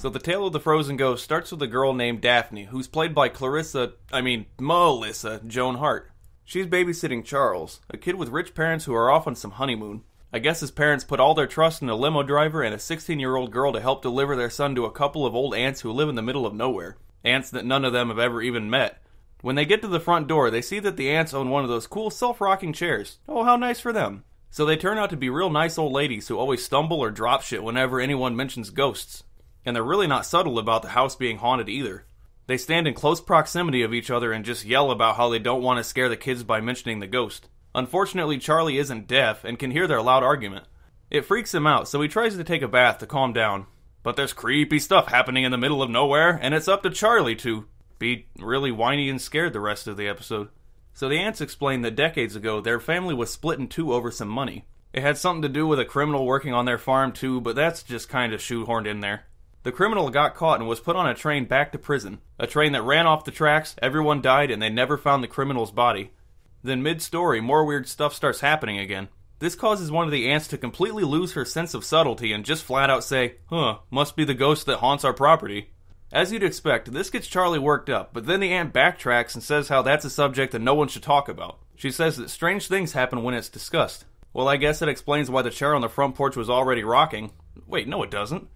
So the tale of the frozen ghost starts with a girl named Daphne, who's played by Melissa Joan Hart. She's babysitting Charles, a kid with rich parents who are off on some honeymoon. I guess his parents put all their trust in a limo driver and a 16-year-old girl to help deliver their son to a couple of old aunts who live in the middle of nowhere. Aunts that none of them have ever even met. When they get to the front door, they see that the aunts own one of those cool self-rocking chairs. Oh, how nice for them. So they turn out to be real nice old ladies who always stumble or drop shit whenever anyone mentions ghosts. And they're really not subtle about the house being haunted either. They stand in close proximity of each other and just yell about how they don't want to scare the kids by mentioning the ghost. Unfortunately, Charlie isn't deaf and can hear their loud argument. It freaks him out, so he tries to take a bath to calm down. But there's creepy stuff happening in the middle of nowhere, and it's up to Charlie to be really whiny and scared the rest of the episode. So the aunts explain that decades ago, their family was split in two over some money. It had something to do with a criminal working on their farm too, but that's just kind of shoehorned in there. The criminal got caught and was put on a train back to prison. A train that ran off the tracks, everyone died, and they never found the criminal's body. Then mid-story, more weird stuff starts happening again. This causes one of the aunts to completely lose her sense of subtlety and just flat out say, must be the ghost that haunts our property. As you'd expect, this gets Charlie worked up, but then the aunt backtracks and says how that's a subject that no one should talk about. She says that strange things happen when it's discussed. Well, I guess it explains why the chair on the front porch was already rocking. Wait, no it doesn't.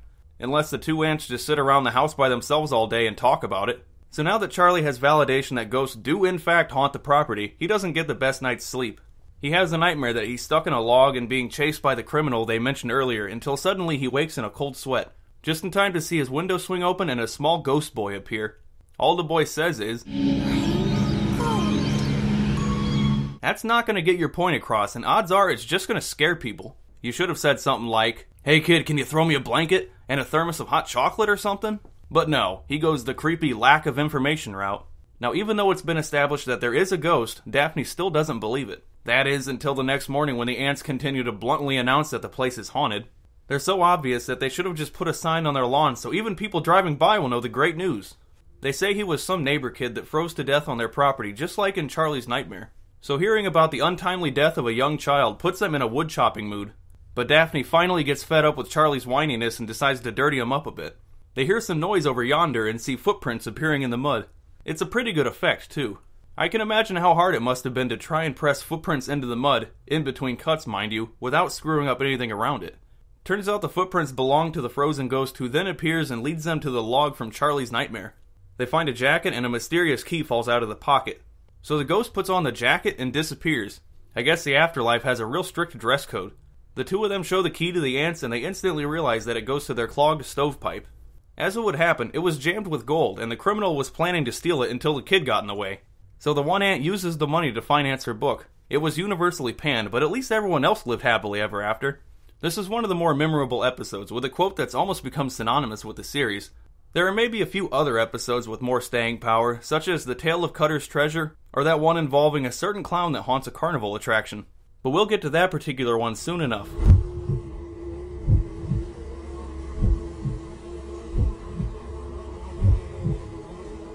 Unless the two aunts just sit around the house by themselves all day and talk about it. So now that Charlie has validation that ghosts do in fact haunt the property, he doesn't get the best night's sleep. He has a nightmare that he's stuck in a log and being chased by the criminal they mentioned earlier until suddenly he wakes in a cold sweat. Just in time to see his window swing open and a small ghost boy appear. All the boy says is, that's not going to get your point across, and odds are it's just going to scare people. You should have said something like, hey kid, can you throw me a blanket and a thermos of hot chocolate or something? But no, he goes the creepy lack of information route. Now even though it's been established that there is a ghost, Daphne still doesn't believe it. That is until the next morning when the aunts continue to bluntly announce that the place is haunted. They're so obvious that they should have just put a sign on their lawn so even people driving by will know the great news. They say he was some neighbor kid that froze to death on their property, just like in Charlie's nightmare. So hearing about the untimely death of a young child puts them in a wood chopping mood. But Daphne finally gets fed up with Charlie's whininess and decides to dirty him up a bit. They hear some noise over yonder and see footprints appearing in the mud. It's a pretty good effect, too. I can imagine how hard it must have been to try and press footprints into the mud, in between cuts mind you, without screwing up anything around it. Turns out the footprints belong to the frozen ghost who then appears and leads them to the log from Charlie's nightmare. They find a jacket and a mysterious key falls out of the pocket. So the ghost puts on the jacket and disappears. I guess the afterlife has a real strict dress code. The two of them show the key to the aunts and they instantly realize that it goes to their clogged stovepipe. As it would happen, it was jammed with gold and the criminal was planning to steal it until the kid got in the way. So the one aunt uses the money to finance her book. It was universally panned, but at least everyone else lived happily ever after. This is one of the more memorable episodes, with a quote that's almost become synonymous with the series. There are maybe a few other episodes with more staying power, such as The Tale of Cutter's Treasure, or that one involving a certain clown that haunts a carnival attraction. But we'll get to that particular one soon enough.